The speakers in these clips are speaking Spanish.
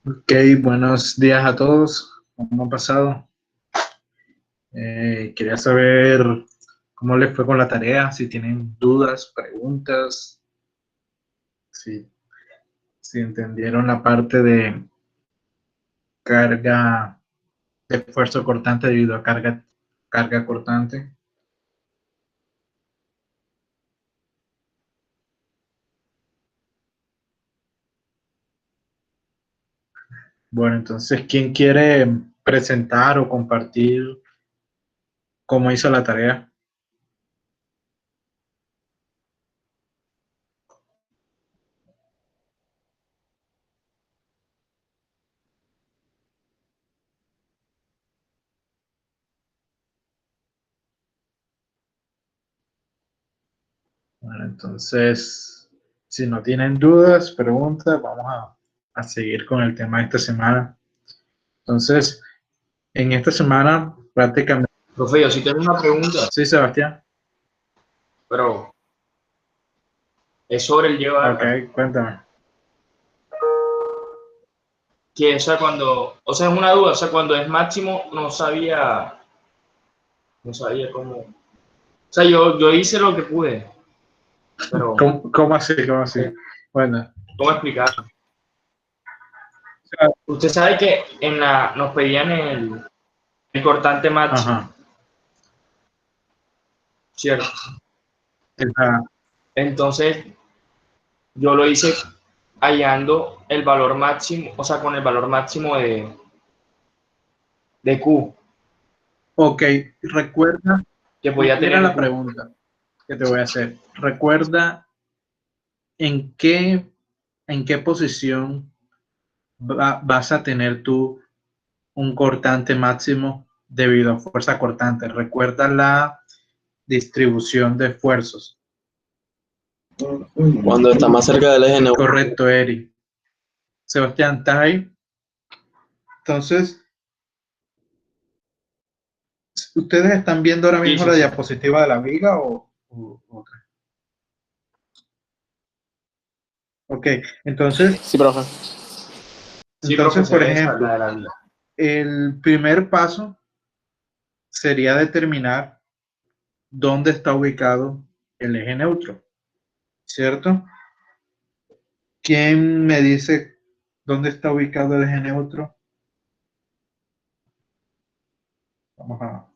Ok, buenos días a todos. ¿Cómo han pasado? Quería saber cómo les fue con la tarea, si tienen dudas, preguntas, si, si entendieron la parte de carga de esfuerzo cortante debido a carga cortante. Bueno, entonces, ¿quién quiere presentar o compartir cómo hizo la tarea? Bueno, entonces, si no tienen dudas, preguntas, vamos a seguir con el tema de esta semana. Entonces, en esta semana prácticamente... Profe, yo sí tengo una pregunta, Sí, Sebastián. pero es sobre el llevar, Ok, cuéntame. que o sea, o sea, es una duda, o sea, cuando es máximo no sabía cómo, o sea, yo hice lo que pude, pero ¿Cómo así? ¿Cómo así? eh, Bueno, ¿cómo explicarlo? Usted sabe que nos pedían el cortante máximo, ajá. ¿cierto? Esa- Entonces, yo lo hice hallando el valor máximo, o sea, con el valor máximo de Q, ok, recuerda, que podía mira tener la Q. pregunta que te voy a hacer. Recuerda en qué posición vas a tener tú un cortante máximo debido a fuerza cortante. Recuerda la distribución de esfuerzos. Cuando está más cerca del eje neutro. Correcto, Eri. Sebastián, ¿estás ahí? Entonces, ¿ustedes están viendo ahora Sí, mismo sí, la sí. diapositiva de la viga o otra? Ok, entonces, Sí, profe. Sí, profe, se por ve esa, la ejemplo, de la vida. el primer paso sería determinar dónde está ubicado el eje neutro, ¿cierto? ¿Quién me dice dónde está ubicado el eje neutro? Vamos a...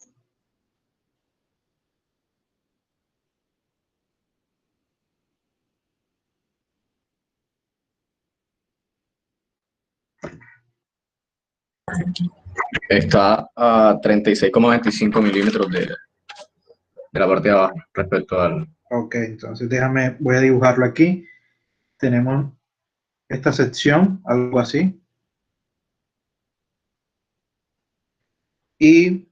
Está a 36,25 milímetros de la parte de abajo respecto al... Ok, entonces déjame, voy a dibujarlo aquí. Tenemos esta sección, algo así. Y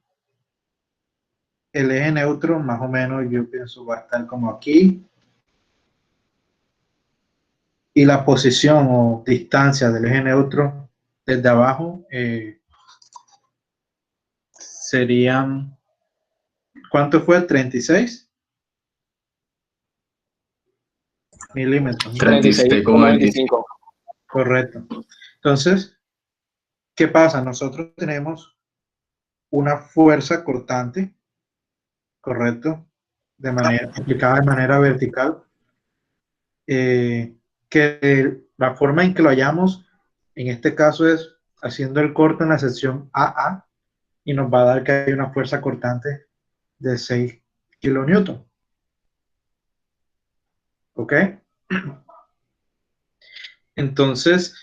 el eje neutro, más o menos, yo pienso va a estar como aquí. Y la posición o distancia del eje neutro desde abajo serían, ¿cuánto fue? 36 milímetros, ¿no? 36,25. 36,25. Correcto. Entonces, ¿qué pasa? Nosotros tenemos una fuerza cortante, correcto, de manera aplicada de manera vertical, que la forma en que lo hallamos en este caso es haciendo el corte en la sección AA y nos va a dar que hay una fuerza cortante de 6 kilonewton. ¿Ok? Entonces,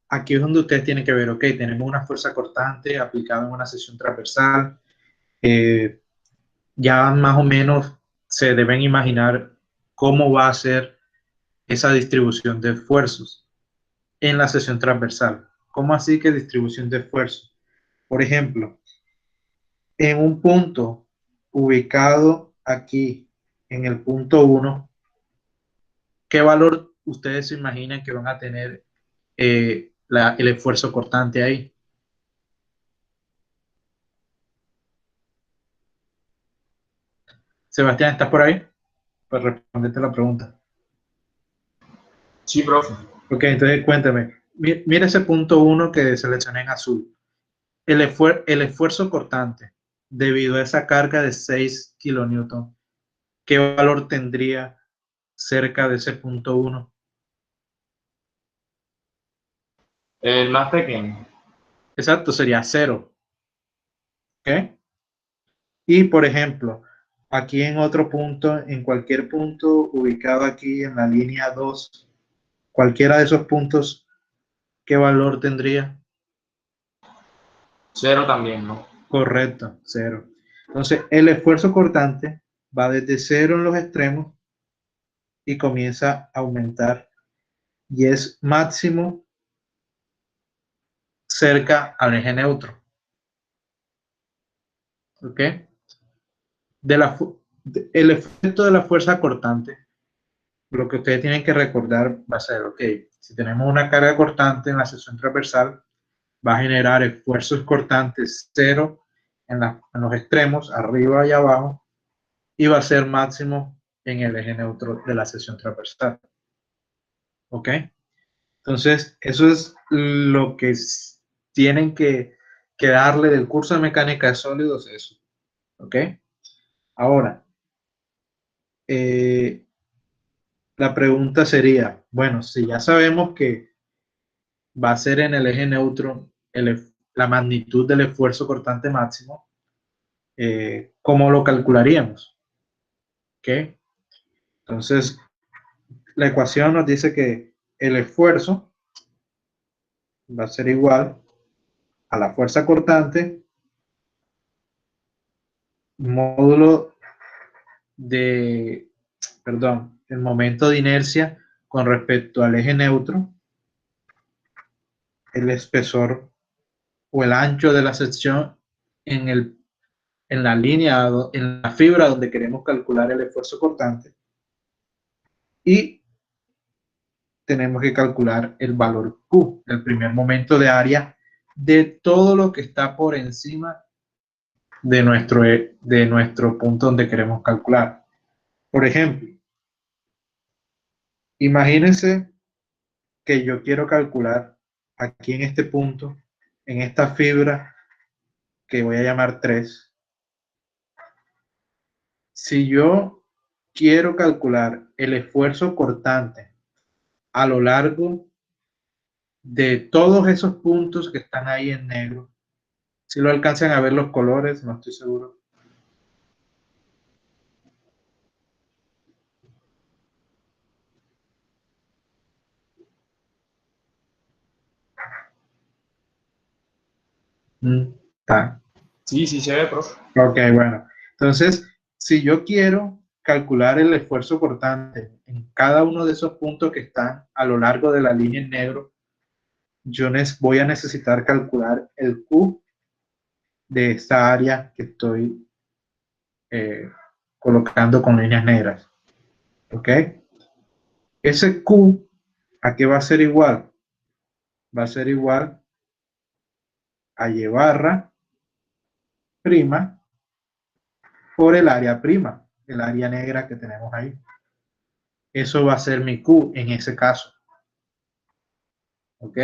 aquí es donde ustedes tienen que ver, ok, tenemos una fuerza cortante aplicada en una sección transversal, ya más o menos se deben imaginar cómo va a ser esa distribución de esfuerzos en la sección transversal. ¿Cómo así que distribución de esfuerzos? Por ejemplo, en un punto ubicado aquí, en el punto 1, ¿qué valor ustedes se imaginan que van a tener el esfuerzo cortante ahí? Sebastián, ¿estás por ahí? Para responderte la pregunta. Sí, profe. Ok, entonces cuéntame, Mira ese punto 1 que seleccioné en azul. El esfuerzo cortante debido a esa carga de 6 kilonewton, ¿qué valor tendría cerca de ese punto 1? El más pequeño. Exacto, sería 0. ¿Ok? Y por ejemplo, aquí en otro punto, en cualquier punto ubicado aquí en la línea 2, cualquiera de esos puntos, ¿qué valor tendría? 0 también, ¿no? Correcto, 0. Entonces, el esfuerzo cortante va desde 0 en los extremos y comienza a aumentar y es máximo cerca al eje neutro. ¿Ok? El efecto de la fuerza cortante, lo que ustedes tienen que recordar va a ser, ok, si tenemos una carga cortante en la sección transversal, va a generar esfuerzos cortantes 0 en los extremos, arriba y abajo, y va a ser máximo en el eje neutro de la sección transversal. ¿Ok? Entonces, eso es lo que tienen que darle del curso de mecánica de sólidos, eso. ¿Ok? Ahora, la pregunta sería, bueno, si ya sabemos que va a ser en el eje neutro la magnitud del esfuerzo cortante máximo, ¿cómo lo calcularíamos? ¿Ok? Entonces, la ecuación nos dice que el esfuerzo va a ser igual a la fuerza cortante módulo de, perdón, el momento de inercia con respecto al eje neutro, el espesor o el ancho de la sección en la línea, en la fibra donde queremos calcular el esfuerzo cortante, y tenemos que calcular el valor Q, el primer momento de área de todo lo que está por encima de nuestro punto donde queremos calcular. Por ejemplo, imagínense que yo quiero calcular aquí en este punto, en esta fibra que voy a llamar 3. Si yo quiero calcular el esfuerzo cortante a lo largo de todos esos puntos que están ahí en negro, si lo alcanzan a ver los colores, no estoy seguro. Está. Sí, sí se ve, profe. Ok, bueno. Entonces, si yo quiero calcular el esfuerzo cortante en cada uno de esos puntos que están a lo largo de la línea en negro, yo voy a necesitar calcular el Q de esta área que estoy colocando con líneas negras. ¿Ok? Ese Q, ¿a qué va a ser igual? Va a ser igual a Y barra prima por el área prima, el área negra que tenemos ahí. Eso va a ser mi Q en ese caso. ¿Ok?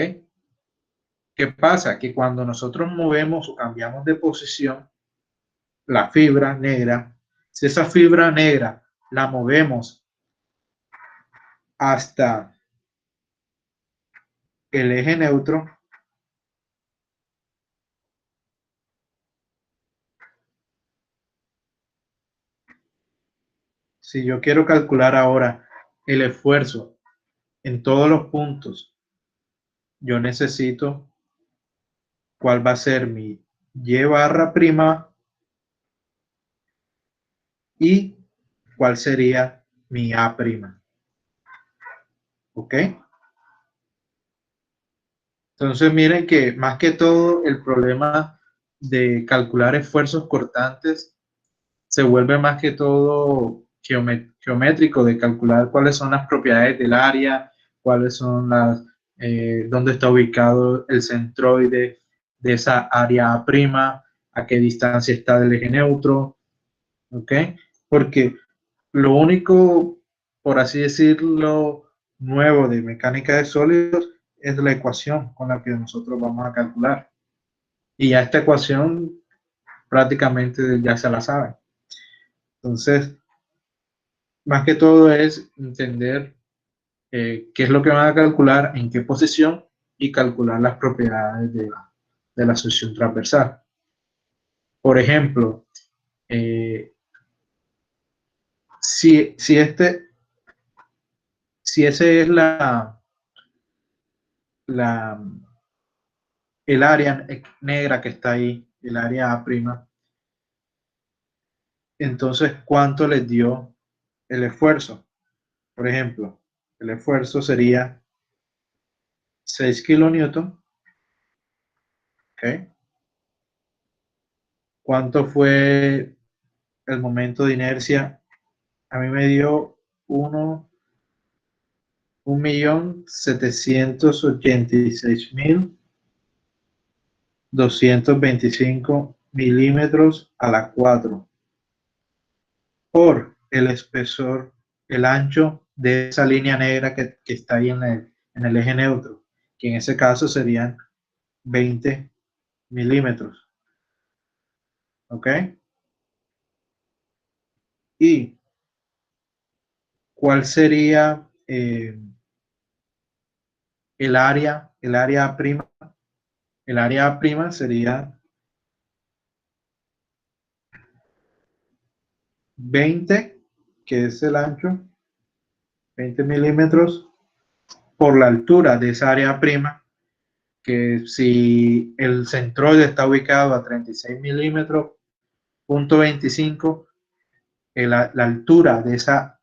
¿Qué pasa? Que cuando nosotros movemos o cambiamos de posición, la fibra negra, si esa fibra negra la movemos hasta el eje neutro, si yo quiero calcular ahora el esfuerzo en todos los puntos, yo necesito cuál va a ser mi Y barra prima y cuál sería mi A prima. ¿Ok? Entonces miren que más que todo el problema de calcular esfuerzos cortantes se vuelve más que todo geométrico, de calcular cuáles son las propiedades del área, cuáles son dónde está ubicado el centroide de esa área A prima, a qué distancia está del eje neutro, ¿ok? Porque lo único, por así decirlo, nuevo de mecánica de sólidos es la ecuación con la que nosotros vamos a calcular. Y ya esta ecuación prácticamente ya se la saben. Entonces, más que todo es entender qué es lo que van a calcular, en qué posición y calcular las propiedades de la sección transversal. Por ejemplo, si ese es el área negra que está ahí, el área A', entonces, ¿cuánto les dio el esfuerzo? Por ejemplo, el esfuerzo sería 6 kilonewton. ¿Ok? ¿Cuánto fue el momento de inercia? A mí me dio 1.786.225 milímetros a la 4 por el espesor, el ancho de esa línea negra que está ahí en el eje neutro, que en ese caso serían 20 milímetros. ¿Ok? ¿Y cuál sería el área prima? El área prima sería 20, que es el ancho, 20 milímetros, por la altura de esa área prima, que si el centroide está ubicado a 36 milímetros, punto 25, la altura de esa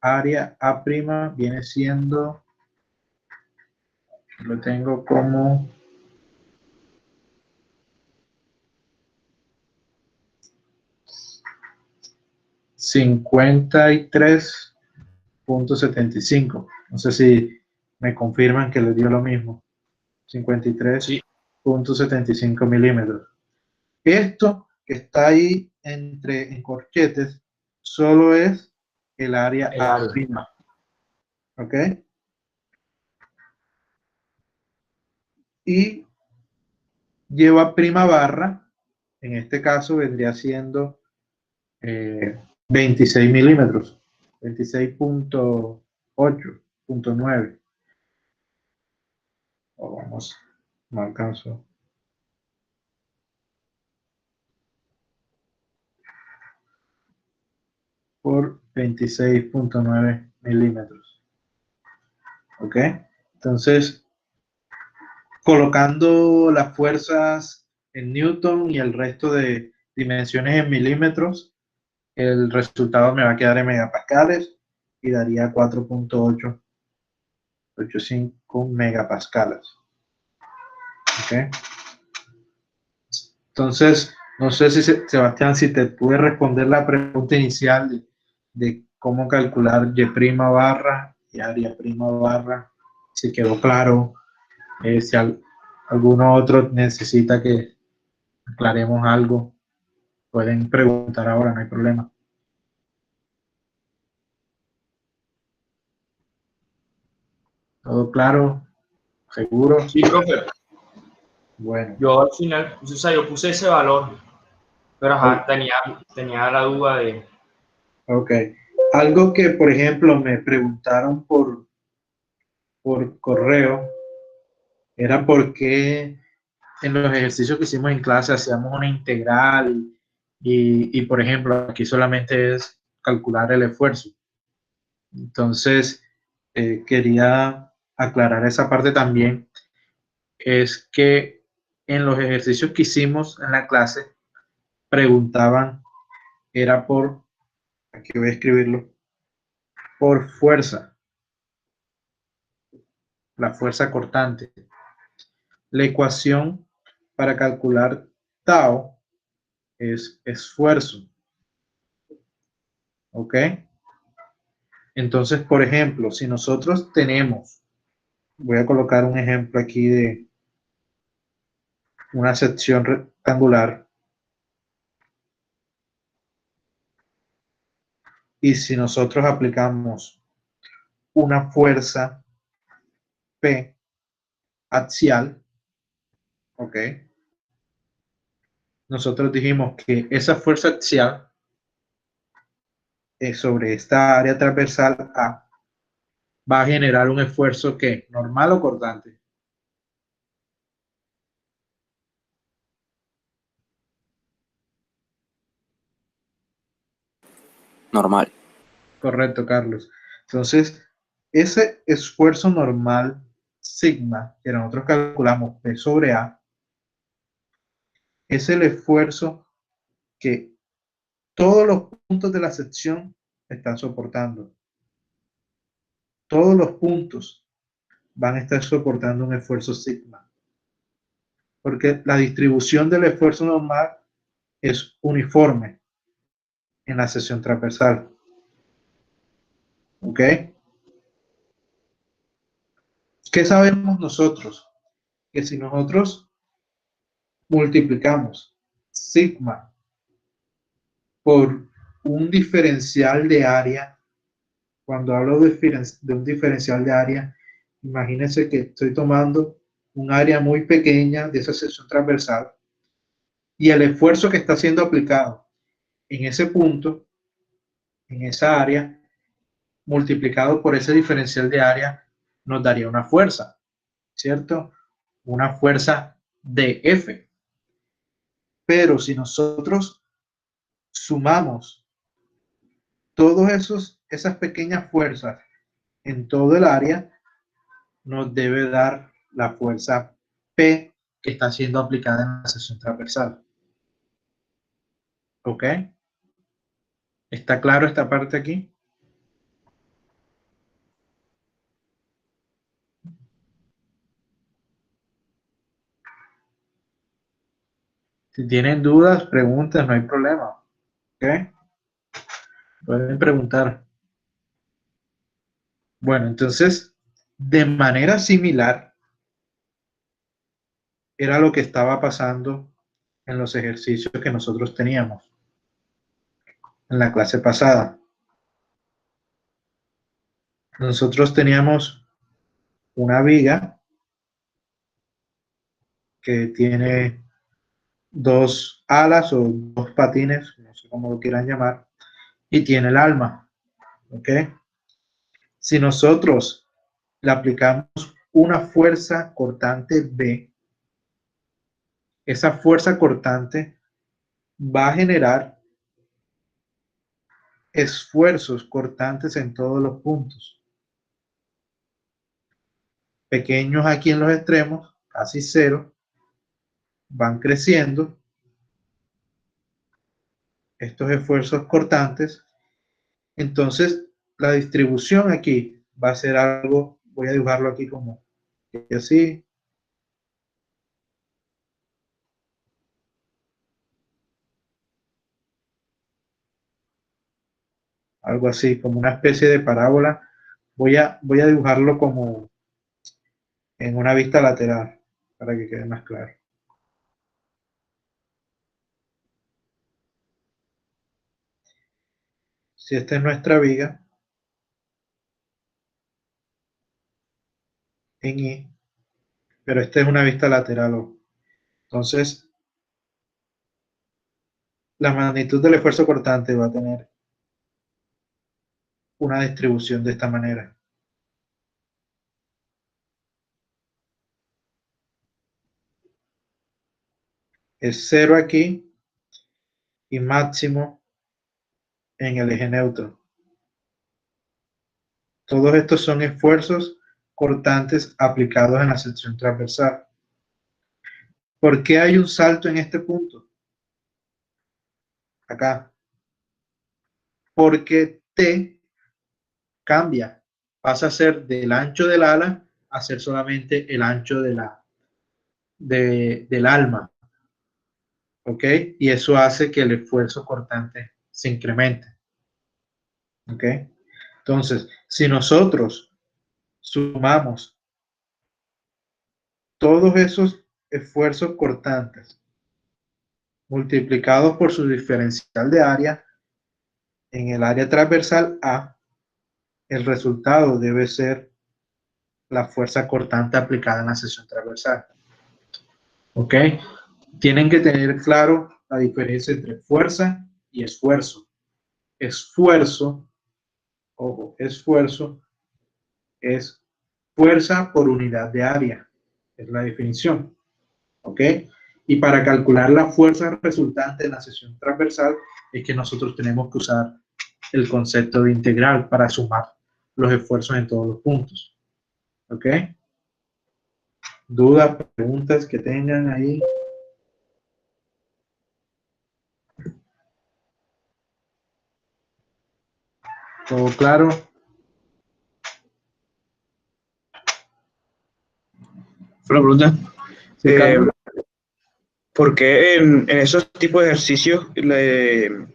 área A' viene siendo, lo tengo como 53.75. No sé si me confirman que les dio lo mismo. Sí. 53.75 milímetros. Esto que está ahí en corchetes solo es el área El A'. área. ¿Ok? Y lleva prima barra, en este caso vendría siendo 26 milímetros, 26.8.9. O vamos, no alcanzo. Por 26.9 milímetros. ¿Ok? Entonces, colocando las fuerzas en Newton y el resto de dimensiones en milímetros, el resultado me va a quedar en megapascales y daría 4.885 megapascales. ¿Ok? Entonces, no sé si Sebastián, si te pude responder la pregunta inicial de cómo calcular Y' barra y área prima barra, si quedó claro, si alguno otro necesita que aclaremos algo, pueden preguntar ahora, no hay problema. ¿Todo claro? ¿Seguro? Sí, profe. Bueno. Yo al final, o sea, yo puse ese valor, pero ajá, tenía la duda de... Ok. Algo que, por ejemplo, me preguntaron por correo era por qué en los ejercicios que hicimos en clase hacíamos una integral y, por ejemplo, aquí solamente es calcular el esfuerzo. Entonces, quería aclarar esa parte también. Es que en los ejercicios que hicimos en la clase preguntaban, era aquí voy a escribirlo, por fuerza, la fuerza cortante. La ecuación para calcular tau es esfuerzo. ¿Ok? Entonces, por ejemplo, si nosotros tenemos, voy a colocar un ejemplo aquí de una sección rectangular, y si nosotros aplicamos una fuerza P, axial, ¿ok? Nosotros dijimos que esa fuerza axial sobre esta área transversal A va a generar un esfuerzo que normal o cortante. Normal. Correcto, Carlos. Entonces, ese esfuerzo normal sigma que nosotros calculamos P sobre A es el esfuerzo que todos los puntos de la sección están soportando. Todos los puntos van a estar soportando un esfuerzo sigma. Porque la distribución del esfuerzo normal es uniforme en la sección transversal. ¿Ok? ¿Qué sabemos nosotros? Que si nosotros multiplicamos sigma por un diferencial de área, cuando hablo de un diferencial de área, imagínense que estoy tomando un área muy pequeña de esa sección transversal y el esfuerzo que está siendo aplicado en ese punto, en esa área, multiplicado por ese diferencial de área, nos daría una fuerza, ¿cierto? Una fuerza de F. Pero si nosotros sumamos esas pequeñas fuerzas en todo el área, nos debe dar la fuerza P que está siendo aplicada en la sección transversal. ¿Ok? ¿Está claro esta parte aquí? Si tienen dudas, preguntas, no hay problema. ¿Ok? Pueden preguntar. Bueno, entonces, de manera similar, era lo que estaba pasando en los ejercicios que nosotros teníamos en la clase pasada. Nosotros teníamos una viga que tiene dos alas o dos patines, no sé cómo lo quieran llamar, y tiene el alma. ¿Ok? Si nosotros le aplicamos una fuerza cortante B, esa fuerza cortante va a generar esfuerzos cortantes en todos los puntos. Pequeños aquí en los extremos, casi cero, van creciendo estos esfuerzos cortantes. Entonces, la distribución aquí va a ser algo, voy a dibujarlo aquí como así. Algo así, como una especie de parábola. Voy a dibujarlo como en una vista lateral, para que quede más claro. Si esta es nuestra viga, en I, pero esta es una vista lateral. Entonces, la magnitud del esfuerzo cortante va a tener una distribución de esta manera. Es cero aquí y máximo en el eje neutro. Todos estos son esfuerzos cortantes aplicados en la sección transversal. ¿Por qué hay un salto en este punto? Acá. Porque T cambia. Pasa a ser del ancho del ala a ser solamente el ancho del alma. ¿Ok? Y eso hace que el esfuerzo cortante se incremente. ¿Ok? Entonces, si nosotros sumamos todos esos esfuerzos cortantes multiplicados por su diferencial de área en el área transversal A, el resultado debe ser la fuerza cortante aplicada en la sección transversal. ¿Ok? Tienen que tener claro la diferencia entre fuerza y esfuerzo. Esfuerzo, ojo, esfuerzo es fuerza por unidad de área. Es la definición. ¿Ok? Y para calcular la fuerza resultante en la sección transversal es que nosotros tenemos que usar el concepto de integral para sumar los esfuerzos en todos los puntos. ¿Ok? ¿Dudas, preguntas que tengan ahí? ¿Todo claro? Una pregunta. Sí, Carlos. ¿Por qué en esos tipos de ejercicios el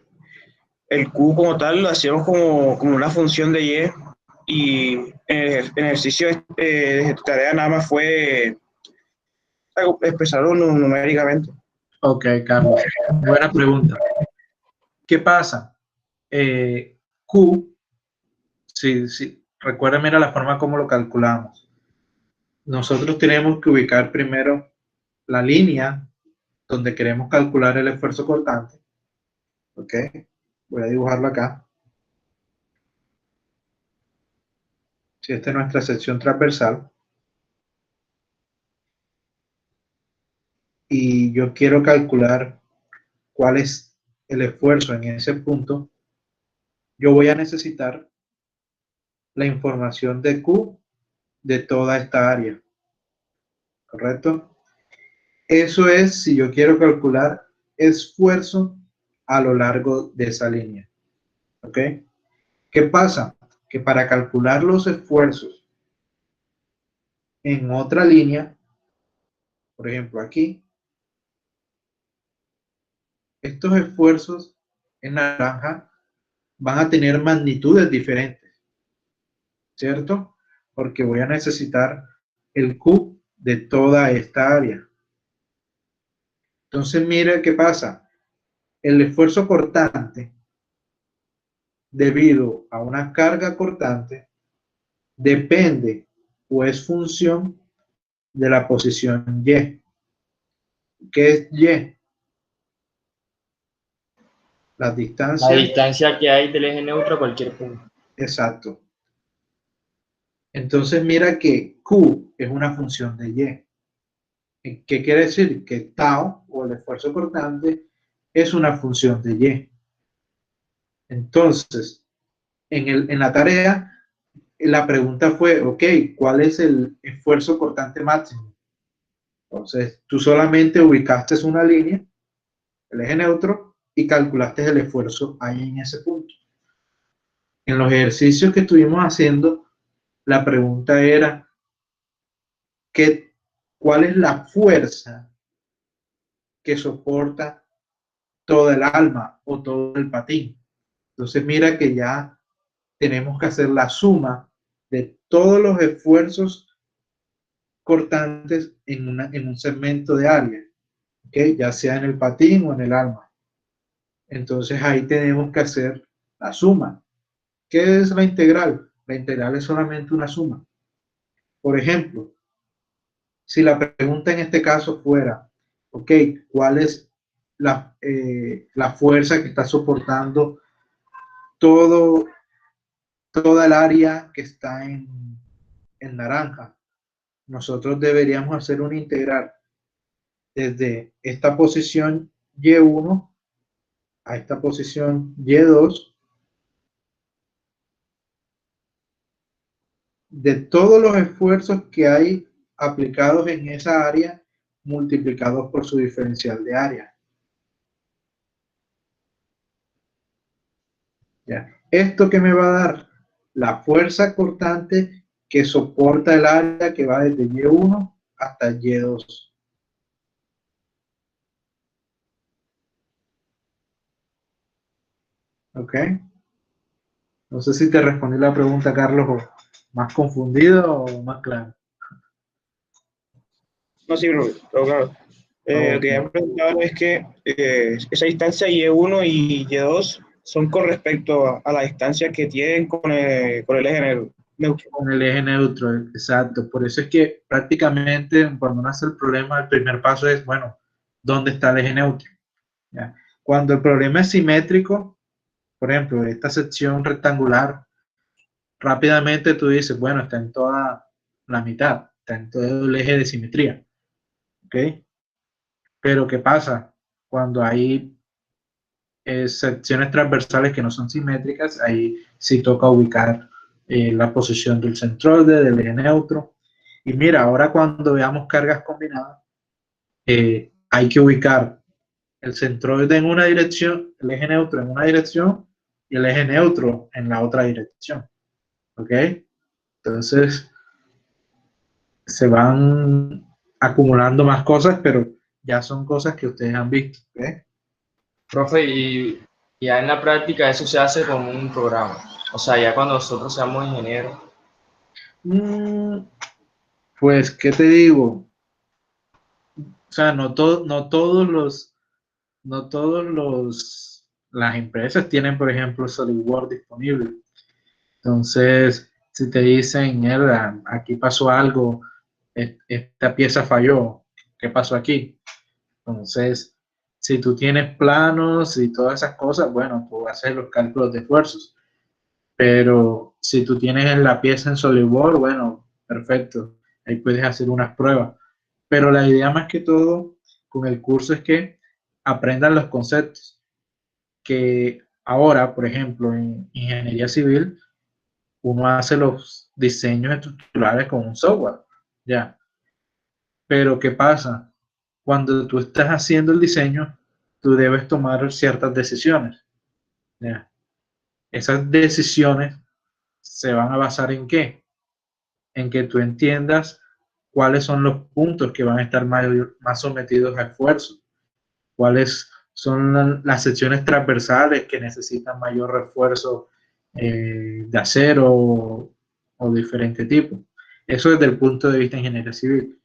Q como tal lo hacíamos como una función de Y y en el ejercicio de tarea nada más fue expresarlo numéricamente? Ok, Carlos. Buena pregunta. ¿Qué pasa? Q, si recuerden, mira la forma como lo calculamos. Nosotros tenemos que ubicar primero la línea donde queremos calcular el esfuerzo cortante. Ok, voy a dibujarlo acá. Si esta es nuestra sección transversal. Y yo quiero calcular cuál es el esfuerzo en ese punto, yo voy a necesitar la información de Q de toda esta área. ¿Correcto? Eso es si yo quiero calcular esfuerzo a lo largo de esa línea. ¿Ok? ¿Qué pasa? Que para calcular los esfuerzos en otra línea, por ejemplo aquí, estos esfuerzos en naranja van a tener magnitudes diferentes, ¿cierto? Porque voy a necesitar el Q de toda esta área. Entonces, mire qué pasa. El esfuerzo cortante, debido a una carga cortante, depende o es función de la posición Y. ¿Qué es Y? La distancia. La distancia que hay del eje neutro a cualquier punto. Exacto. Entonces, mira que Q es una función de Y. ¿Qué quiere decir? Que tau, o el esfuerzo cortante, es una función de Y. Entonces, en la tarea, la pregunta fue, ok, ¿cuál es el esfuerzo cortante máximo? Entonces, tú solamente ubicaste una línea, el eje neutro, y calculaste el esfuerzo ahí en ese punto. En los ejercicios que estuvimos haciendo, la pregunta era, ¿cuál es la fuerza que soporta toda el alma o todo el patín? Entonces, mira que ya tenemos que hacer la suma de todos los esfuerzos cortantes en un segmento de área, ¿okay? Ya sea en el patín o en el alma. Entonces ahí tenemos que hacer la suma. ¿Qué es la integral? La integral es solamente una suma. Por ejemplo, si la pregunta en este caso fuera, ok, ¿cuál es la fuerza que está soportando toda el área que está en naranja? Nosotros deberíamos hacer una integral desde esta posición Y1 a esta posición Y2 de todos los esfuerzos que hay aplicados en esa área multiplicados por su diferencial de área. ¿Ya? ¿Esto qué me va a dar? La fuerza cortante que soporta el área que va desde Y1 hasta Y2. ¿Ok? No sé si te respondí la pregunta, Carlos, o más confundido o más claro. No, sí, pero claro. Lo que ya me preguntaba es que esa distancia Y1 y Y2 son con respecto a la distancia que tienen con el eje Con el eje neutro, exacto. Por eso es que prácticamente cuando nace el problema, el primer paso es, bueno, ¿dónde está el eje neutro? ¿Ya? Cuando el problema es simétrico, por ejemplo, esta sección rectangular, rápidamente tú dices, bueno, está en toda la mitad, está en todo el eje de simetría. ¿Ok? Pero ¿qué pasa? Cuando hay secciones transversales que no son simétricas, ahí sí toca ubicar la posición del centroide, del eje neutro. Y mira, ahora cuando veamos cargas combinadas, hay que ubicar el centroide en una dirección, el eje neutro en una dirección y el eje neutro en la otra dirección. ¿Ok? Entonces, se van acumulando más cosas, pero ya son cosas que ustedes han visto. ¿Ok? Profe, y ya en la práctica eso se hace con un programa. O sea, ya cuando nosotros seamos ingenieros. Pues, ¿qué te digo? O sea, no todos las empresas tienen, por ejemplo, SolidWorks disponible. Entonces, si te dicen, "Mierda, aquí pasó algo, esta pieza falló, ¿qué pasó aquí?" Entonces, si tú tienes planos y todas esas cosas, bueno, tú haces los cálculos de esfuerzos. Pero si tú tienes la pieza en SolidWorks, bueno, perfecto, ahí puedes hacer unas pruebas. Pero la idea más que todo con el curso es que aprendan los conceptos. Que ahora, por ejemplo, en ingeniería civil, uno hace los diseños estructurales con un software, ya. Pero ¿qué pasa? Cuando tú estás haciendo el diseño, tú debes tomar ciertas decisiones, ya. Esas decisiones se van a basar en qué? En que tú entiendas cuáles son los puntos que van a estar más sometidos a esfuerzo, cuáles son las secciones transversales que necesitan mayor refuerzo de acero o diferente tipo. Eso desde el punto de vista de ingeniería civil.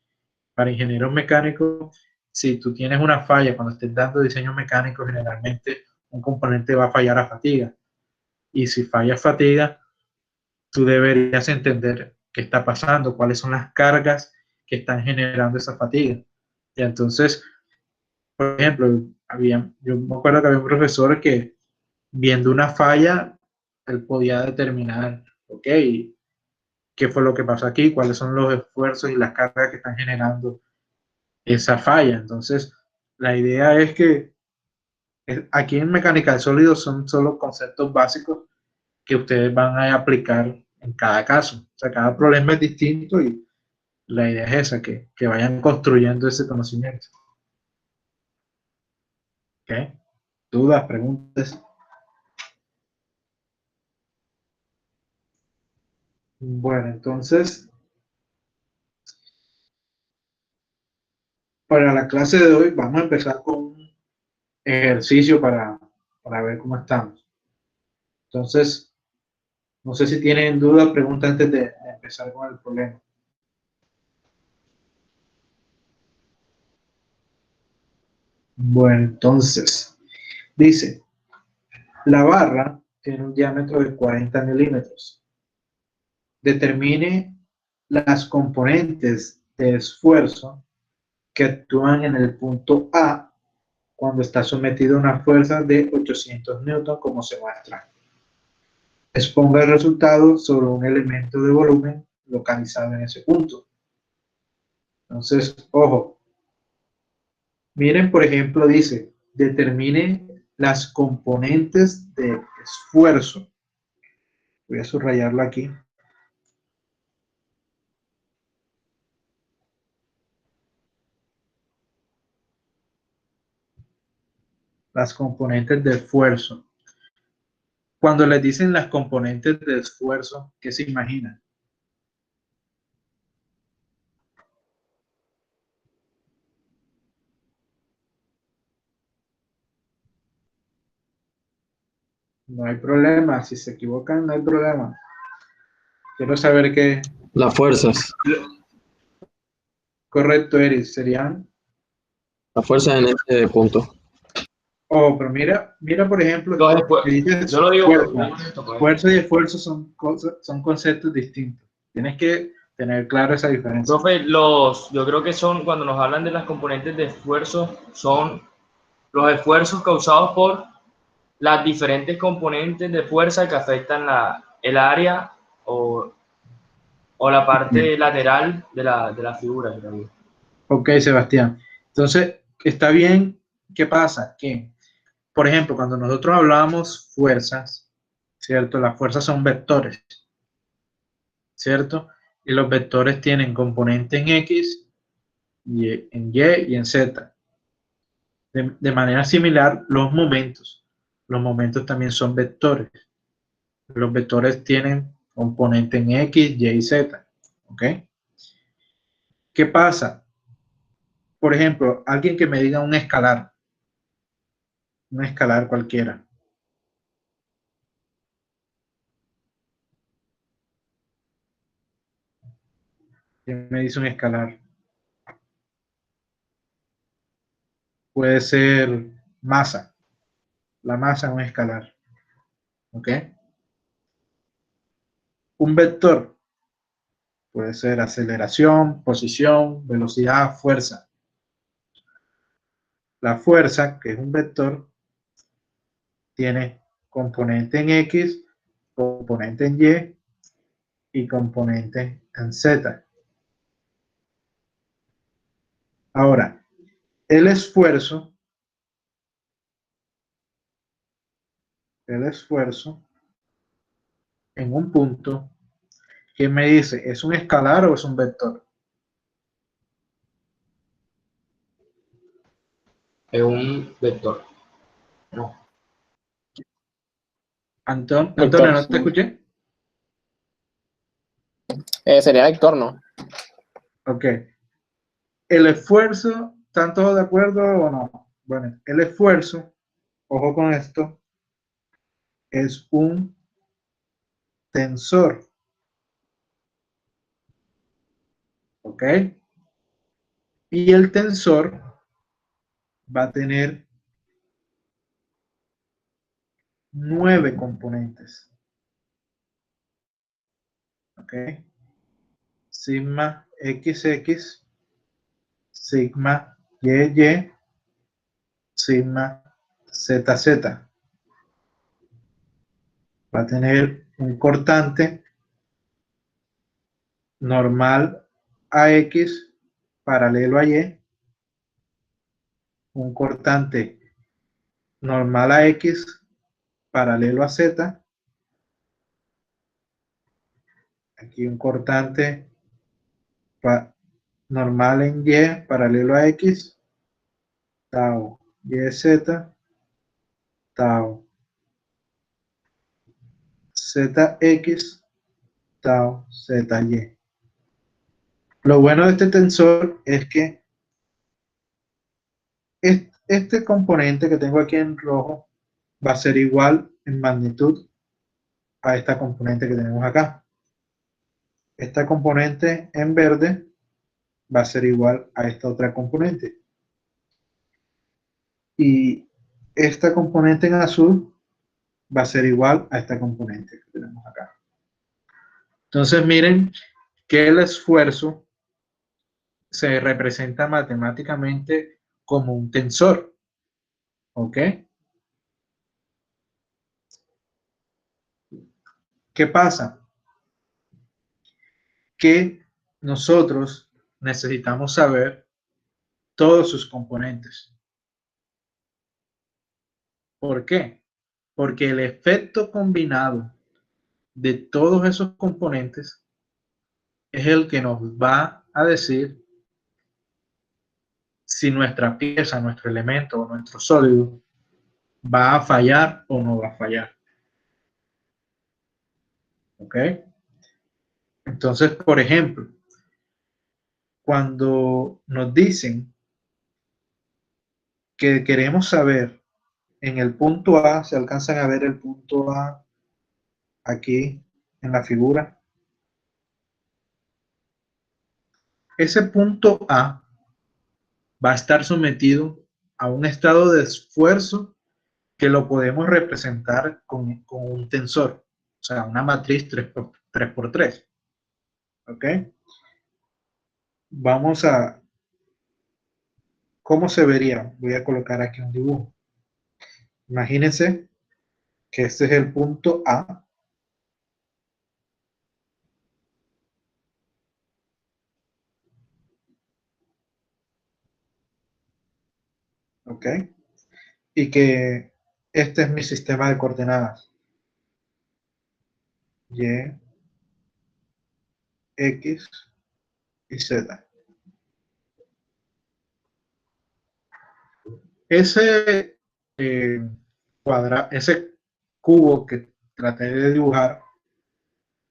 Para ingenieros mecánicos, si tú tienes una falla cuando estés dando diseño mecánico, generalmente un componente va a fallar a fatiga. Y si falla a fatiga, tú deberías entender qué está pasando, cuáles son las cargas que están generando esa fatiga. Y entonces, por ejemplo, yo me acuerdo que había un profesor que viendo una falla, él podía determinar, ok, qué fue lo que pasó aquí, cuáles son los esfuerzos y las cargas que están generando esa falla. Entonces, la idea es que aquí en mecánica de sólidos son solo conceptos básicos que ustedes van a aplicar en cada caso. O sea, cada problema es distinto y la idea es esa, que vayan construyendo ese conocimiento. ¿Ok? ¿Dudas, preguntas? Bueno, entonces, para la clase de hoy vamos a empezar con un ejercicio para ver cómo estamos. Entonces, no sé si tienen dudas, preguntas antes de empezar con el problema. Bueno, entonces, dice, la barra tiene un diámetro de 40 milímetros. Determine las componentes de esfuerzo que actúan en el punto A cuando está sometido a una fuerza de 800 newton, como se muestra. Exponga el resultado sobre un elemento de volumen localizado en ese punto. Entonces, ojo. Miren, por ejemplo, dice, determine las componentes de esfuerzo. Voy a subrayarlo aquí. Las componentes de esfuerzo. Cuando les dicen las componentes de esfuerzo, ¿qué se imaginan? No hay problema, si se equivocan, no hay problema. Quiero saber qué. Las fuerzas. Correcto, Eris, serían Las fuerzas en este punto. Oh, pero mira, por ejemplo, Los esfuer- que dices yo lo digo fuerza. por esto, pues. Fuerza y esfuerzo son conceptos distintos. Tienes que tener claro esa diferencia. Profe, yo creo que son, cuando nos hablan de las componentes de esfuerzo, son los esfuerzos causados por las diferentes componentes de fuerza que afectan el área o la parte lateral de la figura. Creo. Ok, Sebastián. Entonces, está bien. ¿Qué pasa? Que, por ejemplo, cuando nosotros hablamos fuerzas, ¿cierto? Las fuerzas son vectores, ¿cierto? Y los vectores tienen componente en X, en Y y en Z. De manera similar, los momentos. Los momentos también son vectores. Los vectores tienen componente en X, Y y Z. ¿Ok? ¿Qué pasa? Por ejemplo, alguien que me diga un escalar cualquiera. ¿Quién me dice un escalar? Puede ser masa. La masa es un escalar. ¿Ok? Un vector puede ser aceleración, posición, velocidad, fuerza. La fuerza, que es un vector, tiene componente en X, componente en Y y componente en Z. Ahora, el esfuerzo en un punto, ¿quién me dice? ¿Es un escalar o es un vector? Es un vector. No. Antonio, Vector. ¿no te escuché? Sería vector, ¿no? Ok. El esfuerzo, ¿están todos de acuerdo o no? Bueno, el esfuerzo, ojo con esto, es un tensor. ¿Ok? Y el tensor va a tener 9 componentes. ¿Ok? Sigma XX, sigma YY, sigma ZZ. Va a tener un cortante normal a X paralelo a Y, un cortante normal a X paralelo a Z, aquí un cortante normal en Y paralelo a X, tau YZ, tau ZX, tau ZY. Lo bueno de este tensor es que este componente que tengo aquí en rojo va a ser igual en magnitud a esta componente que tenemos acá. Esta componente en verde va a ser igual a esta otra componente. Y esta componente en azul va a ser igual a esta componente que tenemos acá. Entonces miren que el esfuerzo se representa matemáticamente como un tensor. ¿Ok? ¿Qué pasa? Que nosotros necesitamos saber todos sus componentes. ¿Por qué? Porque el efecto combinado de todos esos componentes es el que nos va a decir si nuestra pieza, nuestro elemento o nuestro sólido va a fallar o no va a fallar. ¿Ok? Entonces, por ejemplo, cuando nos dicen que queremos saber en el punto A, se alcanzan a ver el punto A aquí en la figura. Ese punto A va a estar sometido a un estado de esfuerzo que lo podemos representar con un tensor, o sea, una matriz 3x3. ¿Ok? Vamos a... ¿Cómo se vería? Voy a colocar aquí un dibujo. Imagínense que este es el punto A. ¿Ok? Y que este es mi sistema de coordenadas. Y, X y Z. Ese ese cubo que traté de dibujar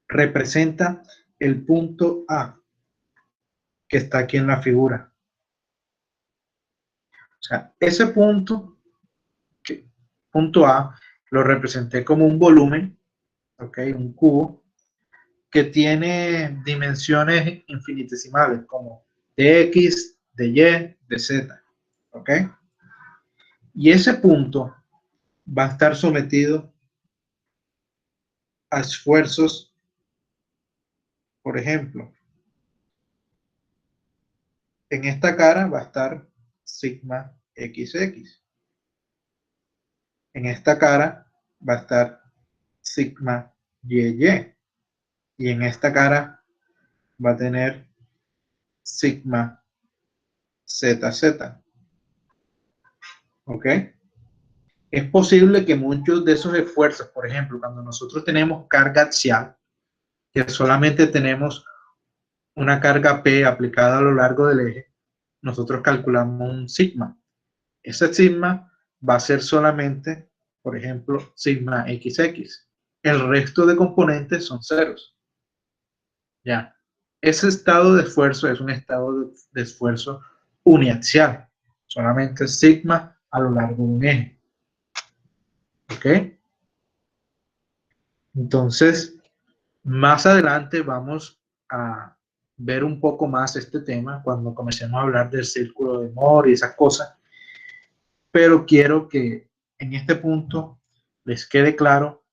representa el punto A que está aquí en la figura. O sea, ese punto A, lo representé como un volumen, ¿ok? Un cubo que tiene dimensiones infinitesimales como de X, de Y, de Z, ¿ok? Y ese punto va a estar sometido a esfuerzos, por ejemplo, en esta cara va a estar sigma XX. En esta cara va a estar sigma YY. Y en esta cara va a tener sigma ZZ. ¿Ok? Es posible que muchos de esos esfuerzos, por ejemplo, cuando nosotros tenemos carga axial, que solamente tenemos una carga P aplicada a lo largo del eje, nosotros calculamos un sigma. Ese sigma va a ser solamente, por ejemplo, sigma XX. El resto de componentes son ceros. Ya. Ese estado de esfuerzo es un estado de esfuerzo uniaxial. Solamente sigma a lo largo de un eje. ¿Ok? Entonces, más adelante vamos a ver un poco más este tema cuando comencemos a hablar del círculo de Moore y esas cosas. Pero quiero que en este punto les quede claro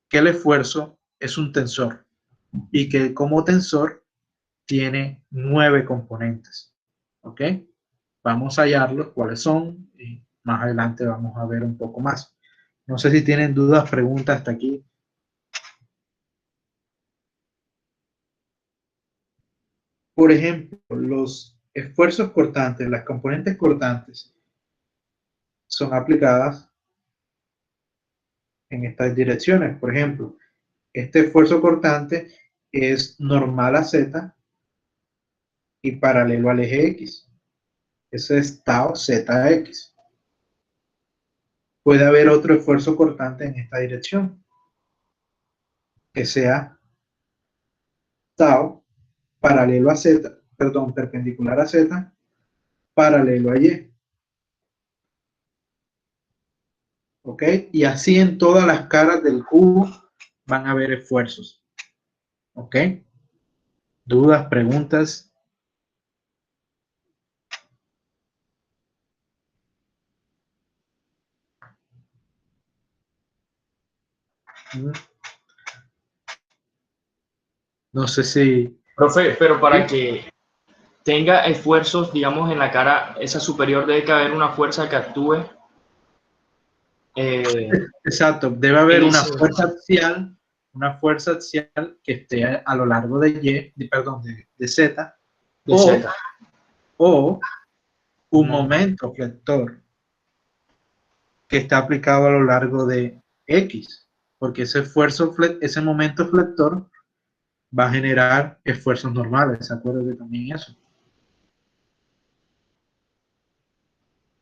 que el esfuerzo es un tensor y que como tensor tiene 9 componentes. ¿Ok? Vamos a hallarlos, cuáles son, y más adelante vamos a ver un poco más. No sé si tienen dudas, preguntas hasta aquí. Por ejemplo, los esfuerzos cortantes, las componentes cortantes, son aplicadas en estas direcciones. Por ejemplo, este esfuerzo cortante es normal a Z y paralelo al eje X. Ese es tau ZX. Puede haber otro esfuerzo cortante en esta dirección, que sea tau paralelo a Z, perdón, perpendicular a Z, paralelo a Y. ¿Ok? Y así en todas las caras del cubo van a haber esfuerzos. ¿Ok? ¿Dudas, preguntas? No sé si... Profe, pero para que tenga esfuerzos, digamos, en la cara, esa superior, debe que haber una fuerza que actúe. Exacto, debe haber En una ese... fuerza axial que esté a lo largo de Y, perdón, de Z, de Z. o un momento flector que está aplicado a lo largo de X, porque ese momento flector va a generar esfuerzos normales, ¿se acuerdan de también eso?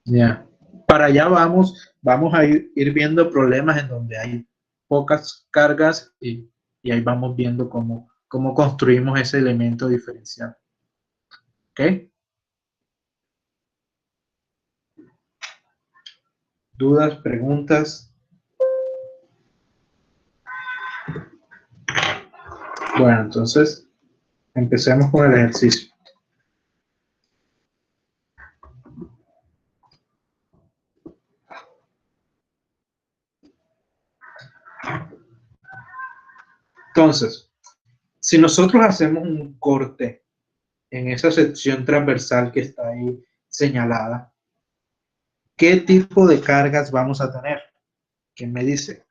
Ya. Para allá vamos a ir viendo problemas en donde hay pocas cargas y ahí vamos viendo cómo construimos ese elemento diferencial. ¿Ok? ¿Dudas, preguntas? Bueno, entonces empecemos con el ejercicio. Entonces, si nosotros hacemos un corte en esa sección transversal que está ahí señalada, ¿qué tipo de cargas vamos a tener? ¿Quién me dice?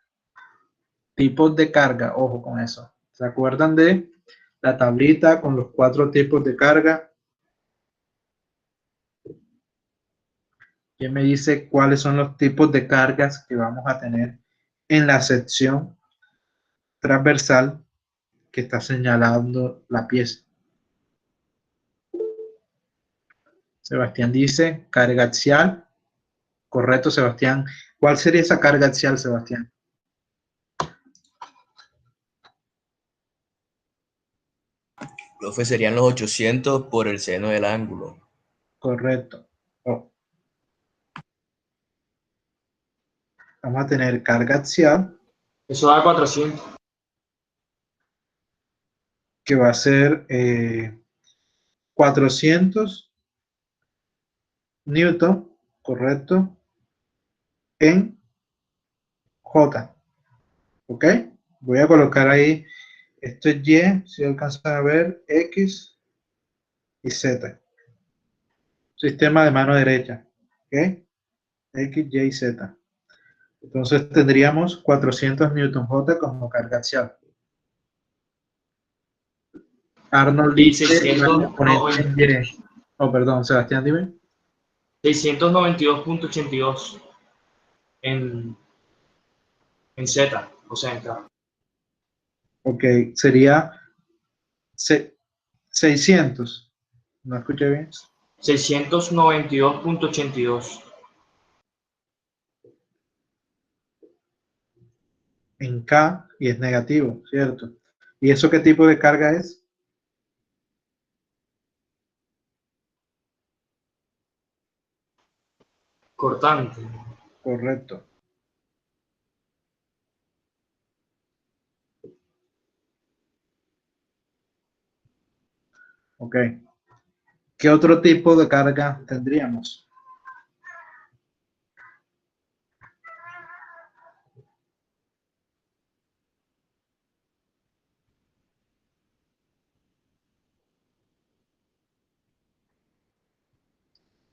Tipos de carga, ojo con eso. ¿Se acuerdan de la tablita con los 4 tipos de carga? ¿Quién me dice cuáles son los tipos de cargas que vamos a tener en la sección transversal que está señalando la pieza? Sebastián dice carga axial. Correcto, Sebastián. ¿Cuál sería esa carga axial, Sebastián? Profe, serían los 800 por el seno del ángulo. Correcto. Oh. Vamos a tener carga axial. Eso da 400. Que va a ser 400 newton, correcto, en J. ¿Ok? Voy a colocar ahí, esto es Y, si alcanzan a ver, X y Z. Sistema de mano derecha. ¿Ok? X, Y y Z. Entonces tendríamos 400 newton J como carga axial. Arnold Y dice la componente Y. Oh, perdón, Sebastián, dime. 692.82 en Z, o sea, en K. Ok, sería 600. ¿No escuché bien? 692.82. En K y es negativo, ¿cierto? ¿Y eso qué tipo de carga es? Cortante. Correcto. Ok. ¿Qué otro tipo de carga tendríamos?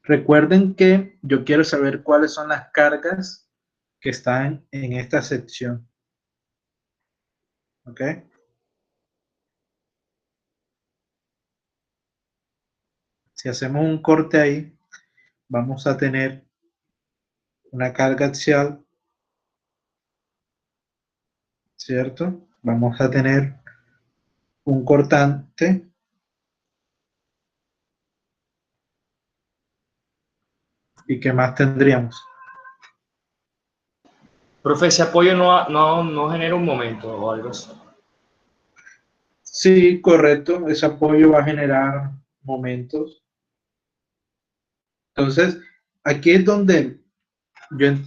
Recuerden que yo quiero saber cuáles son las cargas que están en esta sección. ¿Ok? Si hacemos un corte ahí, vamos a tener una carga axial, ¿cierto? Vamos a tener un cortante. ¿Y qué más tendríamos? Profe, ese apoyo no genera un momento o algo así. Sí, correcto. Ese apoyo va a generar momentos. Entonces, aquí es donde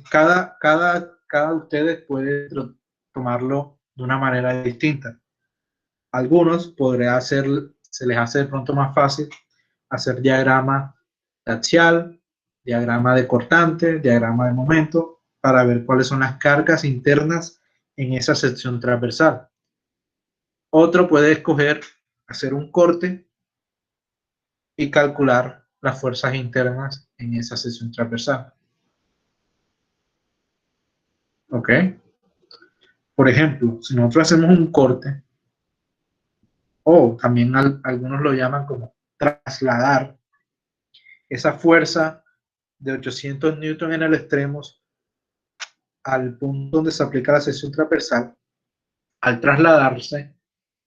cada de ustedes puede tomarlo de una manera distinta. Algunos se les hace de pronto más fácil hacer diagrama axial, diagrama de cortante, diagrama de momento, para ver cuáles son las cargas internas en esa sección transversal. Otro puede escoger hacer un corte y calcular las fuerzas internas en esa sección transversal. ¿Ok? Por ejemplo, si nosotros hacemos un corte, o también algunos lo llaman como trasladar esa fuerza de 800 newton en el extremo al punto donde se aplica la sección transversal, al trasladarse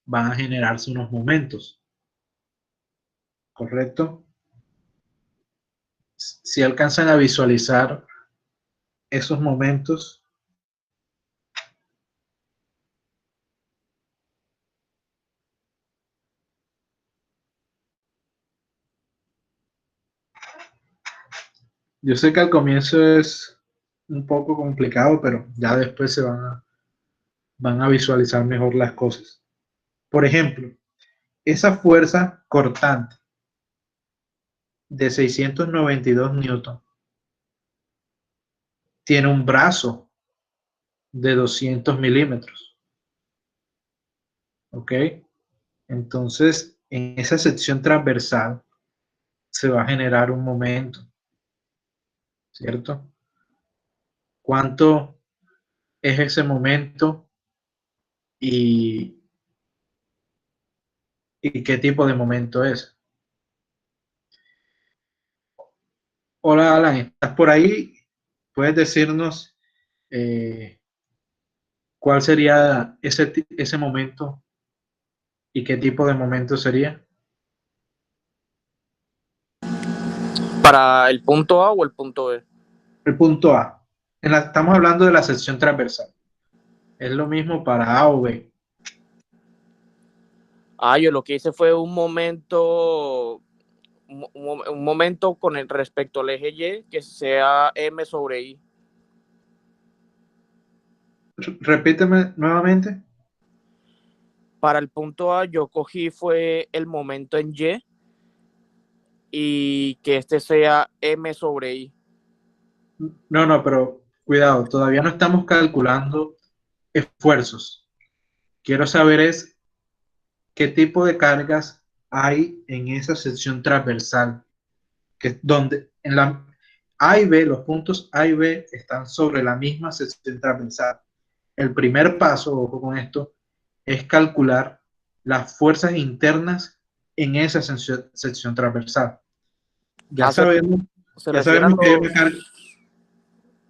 van a generarse unos momentos, ¿correcto? Si alcanzan a visualizar esos momentos, yo sé que al comienzo es un poco complicado, pero ya después van a visualizar mejor las cosas. Por ejemplo, esa fuerza cortante de 692 newton tiene un brazo de 200 milímetros. ¿ok? Entonces, en esa sección transversal se va a generar un momento, ¿cierto? ¿Cuánto es ese momento y, y qué tipo de momento es? Hola Alan, ¿estás por ahí? ¿Puedes decirnos cuál sería ese momento y qué tipo de momento sería? ¿Para el punto A o el punto B? El punto A. Estamos hablando de la sección transversal. Es lo mismo para A o B. Yo lo que hice fue un momento con el respecto al eje Y que sea M sobre I. Repíteme nuevamente. Para el punto A yo cogí fue el momento en y que este sea M sobre I. No, pero cuidado, todavía no estamos calculando esfuerzos. Quiero saber es qué tipo de cargas hay en esa sección transversal, que es donde en la A y B, los puntos A y B están sobre la misma sección transversal. El primer paso, ojo con esto, es calcular las fuerzas internas en esa sección transversal. Ya Se sabemos, ya refiere a sabemos que hay los... una carga.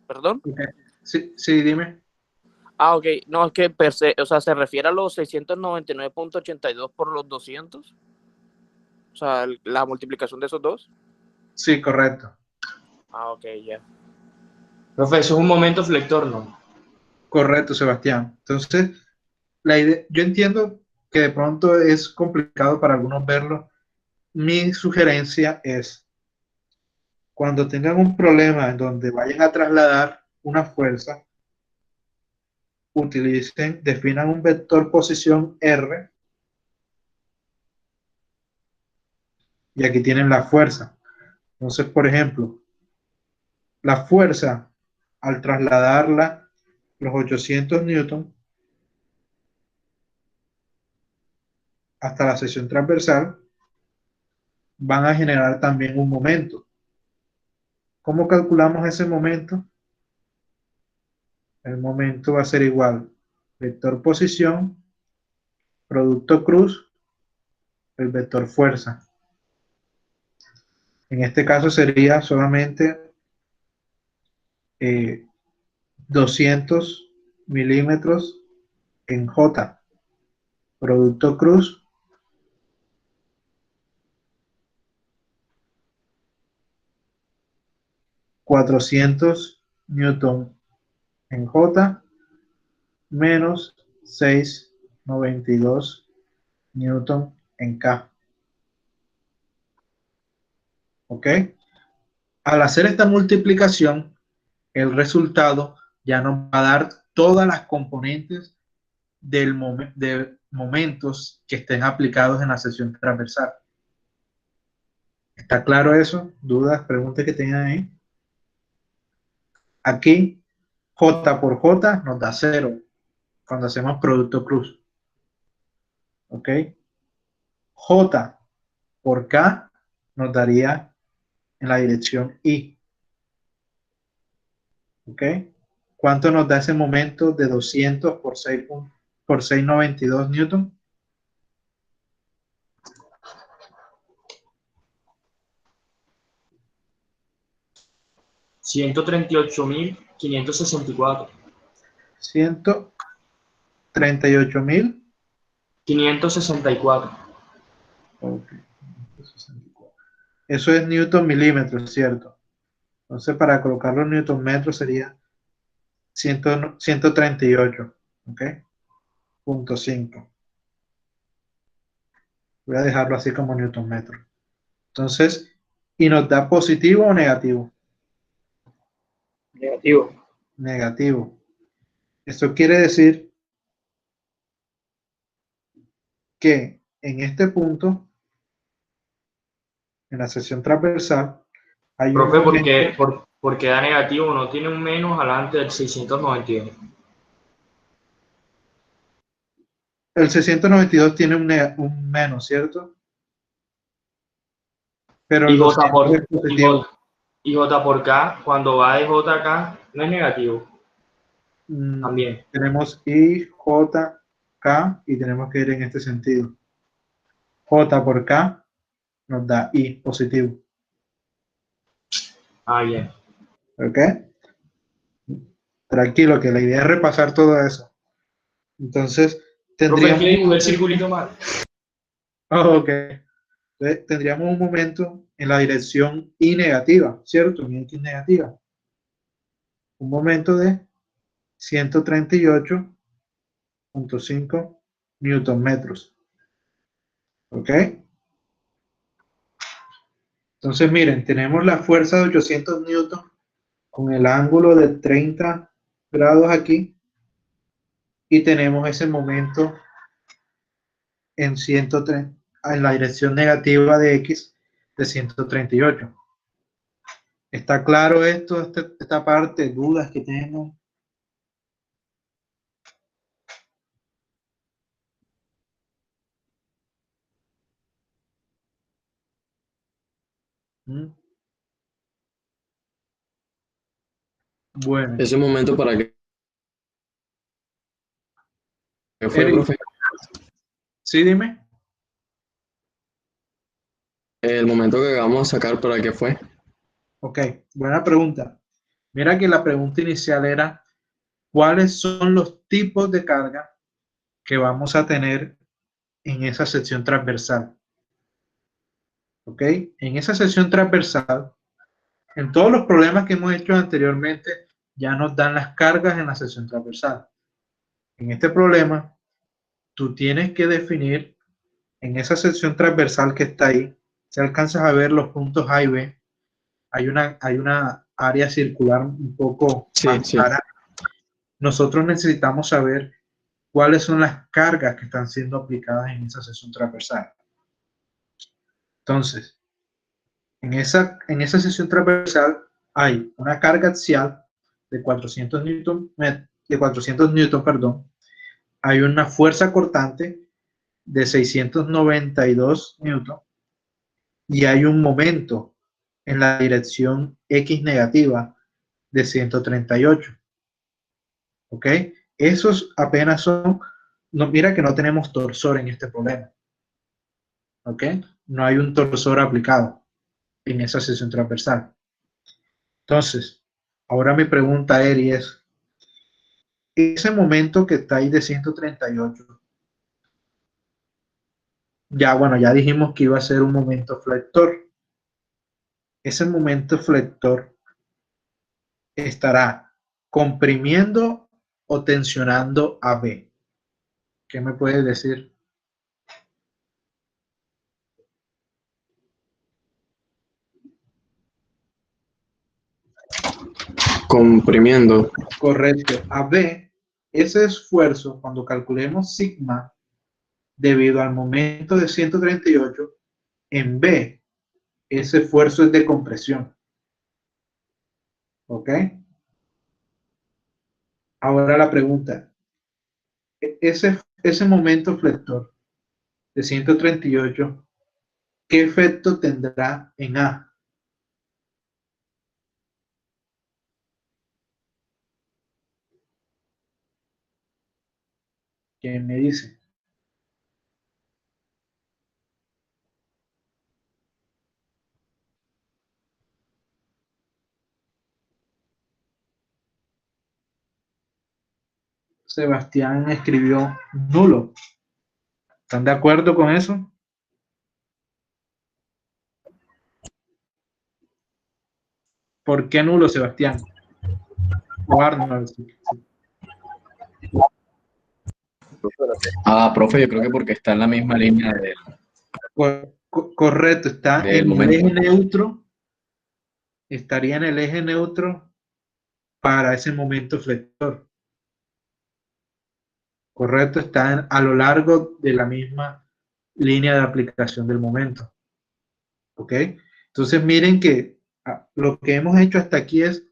¿Perdón? Okay. Sí, sí, dime. Ok. No, es que o sea, se refiere a los 699.82 por los 200. O sea, la multiplicación de esos dos. Sí, correcto. Ok, ya. Profe, eso es un momento flector, ¿no? Correcto, Sebastián. Entonces, la idea, yo entiendo que de pronto es complicado para algunos verlo. Mi sugerencia es, cuando tengan un problema en donde vayan a trasladar una fuerza, definan un vector posición R y aquí tienen la fuerza. Entonces, por ejemplo, la fuerza al trasladarla los 800 newton hasta la sección transversal van a generar también un momento. ¿Cómo calculamos ese momento? El momento va a ser igual vector posición, producto cruz, el vector fuerza. En este caso sería solamente 200 milímetros en J. Producto cruz, 400 newton en J menos 692 newton en K. ¿Ok? Al hacer esta multiplicación, el resultado ya nos va a dar todas las componentes de momentos que estén aplicados en la sección transversal. ¿Está claro eso? ¿Dudas, preguntas que tengan ahí? Aquí, J por J nos da 0 cuando hacemos producto cruz. ¿Ok? J por K nos daría en la dirección I. ¿Ok? ¿Cuánto nos da ese momento de 200 por 692 newton? 138.564. 138.000. 564. Okay. Eso es newton milímetros, ¿cierto? Entonces, para colocarlo en newton metros sería 138, ¿ok? Punto 5. Voy a dejarlo así como newton metro. Entonces, ¿y nos da positivo o negativo? Negativo. Negativo. Esto quiere decir que en este punto, en la sección transversal, hay un Profe, momento. porque da negativo, no tiene un menos adelante del 692. el 692 tiene un menos, ¿cierto? Pero el 200 es positivo. Y J por K, cuando va de J a K, no es negativo. También. Tenemos I, J, K y tenemos que ir en este sentido. J por K nos da I positivo. Ah, bien. ¿Ok? Tranquilo, que la idea es repasar todo eso. Entonces, tendríamos... Profe, es que dibujé el circulito mal. Oh, ok. Entonces, tendríamos un momento en la dirección I negativa, ¿cierto? En X negativa. Un momento de 138.5 newton metros. ¿Ok? Entonces, miren, tenemos la fuerza de 800 newton con el ángulo de 30 grados aquí y tenemos ese momento en 130, en la dirección negativa de X de 138. ¿Está claro esto, esta parte? ¿Dudas que tengan? Bueno. Ese momento para qué fue, Eric, profe. sí, dime. El momento que vamos a sacar para qué fue. Ok, buena pregunta. Mira que la pregunta inicial era, ¿cuáles son los tipos de carga que vamos a tener en esa sección transversal? ¿Ok? En esa sección transversal, en todos los problemas que hemos hecho anteriormente, ya nos dan las cargas en la sección transversal. En este problema, tú tienes que definir en esa sección transversal que está ahí, si alcanzas a ver los puntos A y B, hay una área circular un poco más clara. Nosotros necesitamos saber cuáles son las cargas que están siendo aplicadas en esa sección transversal. Entonces, en esa sección transversal hay una carga axial de 400 newton, perdón. Hay una fuerza cortante de 692 newton y hay un momento en la dirección X negativa de 138. ¿Ok? Esos apenas son, no, mira que no tenemos torsor en este problema. ¿Ok? No hay un torsor aplicado en esa sección transversal. Entonces, ahora mi pregunta, Eri, es, ese momento que está ahí de 138, ya bueno, ya dijimos que iba a ser un momento flector. Ese momento flector estará comprimiendo o tensionando a B. ¿Qué me puedes decir? Comprimiendo. Correcto. A B, ese esfuerzo, cuando calculemos sigma, debido al momento de 138, en B, ese esfuerzo es de compresión. ¿Ok? Ahora la pregunta, ese momento flector de 138, ¿qué efecto tendrá en A? ¿Quién me dice? Sebastián escribió nulo. ¿Están de acuerdo con eso? ¿Por qué nulo, Sebastián? O Arnold. Profe, yo creo que porque está en la misma línea Correcto, está del en el momento. eje neutro, estaría en el eje neutro para ese momento flector. Correcto, está a lo largo de la misma línea de aplicación del momento. ¿Ok? Entonces miren que lo que hemos hecho hasta aquí es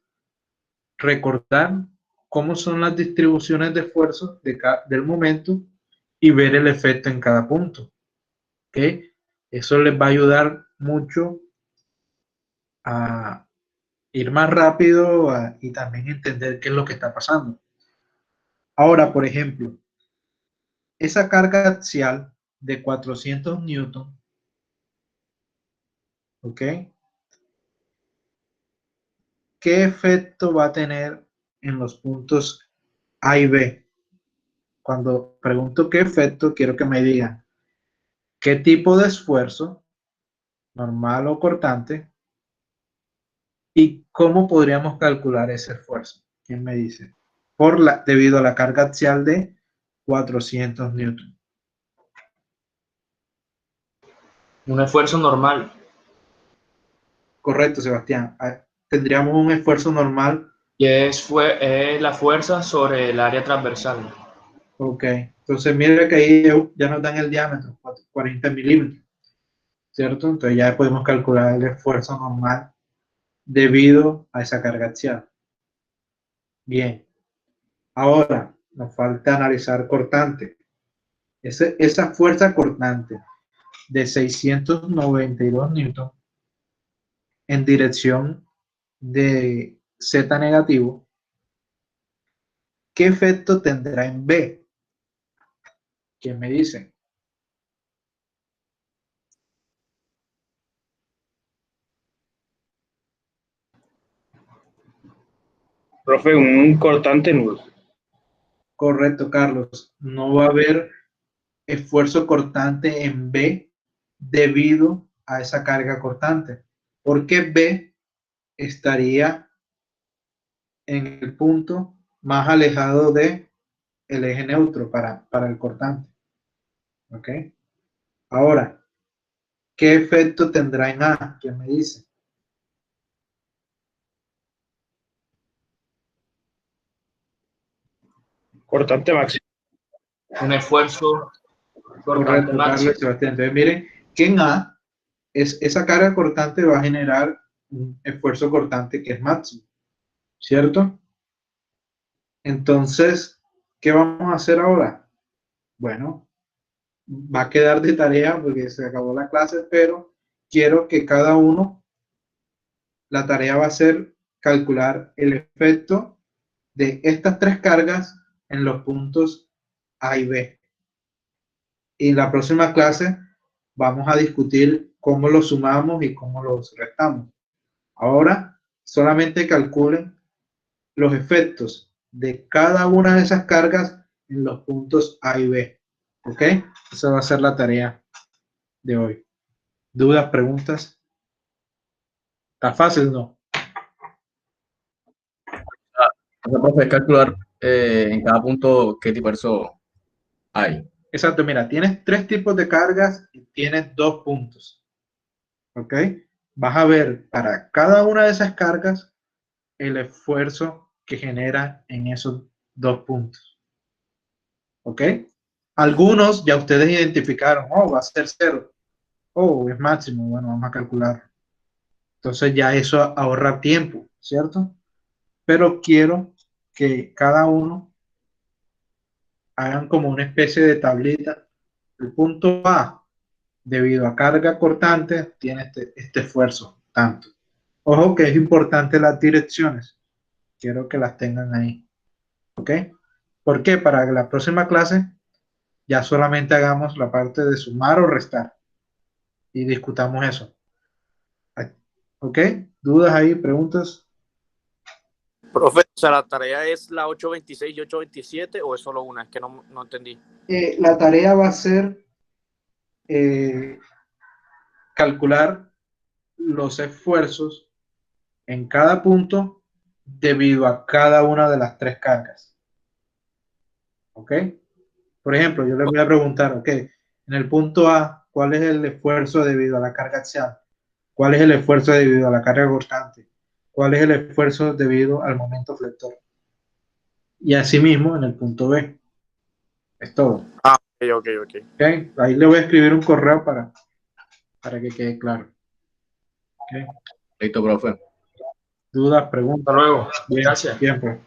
recordar cómo son las distribuciones de esfuerzos del momento y ver el efecto en cada punto. ¿Ok? Eso les va a ayudar mucho a ir más rápido y también entender qué es lo que está pasando. Ahora, por ejemplo, esa carga axial de 400 newton, ¿ok? ¿Qué efecto va a tener en los puntos A y B? Cuando pregunto qué efecto, quiero que me digan qué tipo de esfuerzo, normal o cortante, y cómo podríamos calcular ese esfuerzo. ¿Quién me dice? Debido a la carga axial de 400 newton. Un esfuerzo normal. Correcto, Sebastián. Tendríamos un esfuerzo normal. Que es la fuerza sobre el área transversal. Ok. Entonces, mira que ahí ya nos dan el diámetro, 40 milímetros, ¿cierto? Entonces ya podemos calcular el esfuerzo normal debido a esa carga axial. Bien. Ahora, nos falta analizar cortante. Esa fuerza cortante de 692 newton en dirección de Z negativo, ¿qué efecto tendrá en B? ¿Quién me dice? Profe, un cortante nulo. Correcto, Carlos. No va a haber esfuerzo cortante en B debido a esa carga cortante, porque B estaría en el punto más alejado de el eje neutro para el cortante. ¿Ok? Ahora, ¿qué efecto tendrá en A? ¿Quién me dice? Cortante máximo. Un esfuerzo cortante Correcto, máximo. Carlos Sebastián. Entonces, miren que en A esa carga cortante va a generar un esfuerzo cortante que es máximo, ¿cierto? Entonces, ¿qué vamos a hacer ahora? Bueno, va a quedar de tarea porque se acabó la clase, pero quiero que cada uno, la tarea va a ser calcular el efecto de estas tres cargas en los puntos A y B. Y en la próxima clase vamos a discutir cómo los sumamos y cómo los restamos. Ahora, solamente calculen los efectos de cada una de esas cargas en los puntos A y B. ¿Ok? Esa va a ser la tarea de hoy. ¿Dudas, preguntas? ¿Está fácil, no? O sea, profe, es calcular en cada punto qué tipo de esfuerzo hay. Exacto, mira, tienes tres tipos de cargas y tienes dos puntos. ¿Ok? Vas a ver para cada una de esas cargas el esfuerzo que genera en esos dos puntos. ¿Ok? Algunos ya ustedes identificaron, oh, va a ser 0, oh, es máximo, bueno, vamos a calcular. Entonces ya eso ahorra tiempo, ¿cierto? Pero quiero que cada uno hagan como una especie de tablita. El punto A, debido a carga cortante, tiene este esfuerzo, tanto. Ojo que es importante las direcciones. Quiero que las tengan ahí. ¿Ok? ¿Por qué? Para la próxima clase ya solamente hagamos la parte de sumar o restar y discutamos eso. ¿Ok? ¿Dudas ahí? ¿Preguntas? Profe, o sea, ¿la tarea es la 826 y 827 o es solo una? Es que no entendí. La tarea va a ser calcular los esfuerzos en cada punto debido a cada una de las tres cargas. ¿Ok? Por ejemplo, yo les voy a preguntar, ok, en el punto A, ¿cuál es el esfuerzo debido a la carga axial? ¿Cuál es el esfuerzo debido a la carga constante? ¿Cuál es el esfuerzo debido al momento flector? Y asimismo en el punto B. Es todo. Ah, ok. ¿Okay? Ahí le voy a escribir un correo para que quede claro. ¿Okay? Listo, profe. ¿Dudas, Hasta preguntas? luego. Bien, Gracias. bien, pues.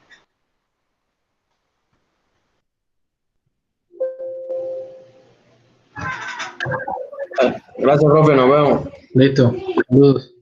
Gracias, profe, nos vemos. Listo. Saludos.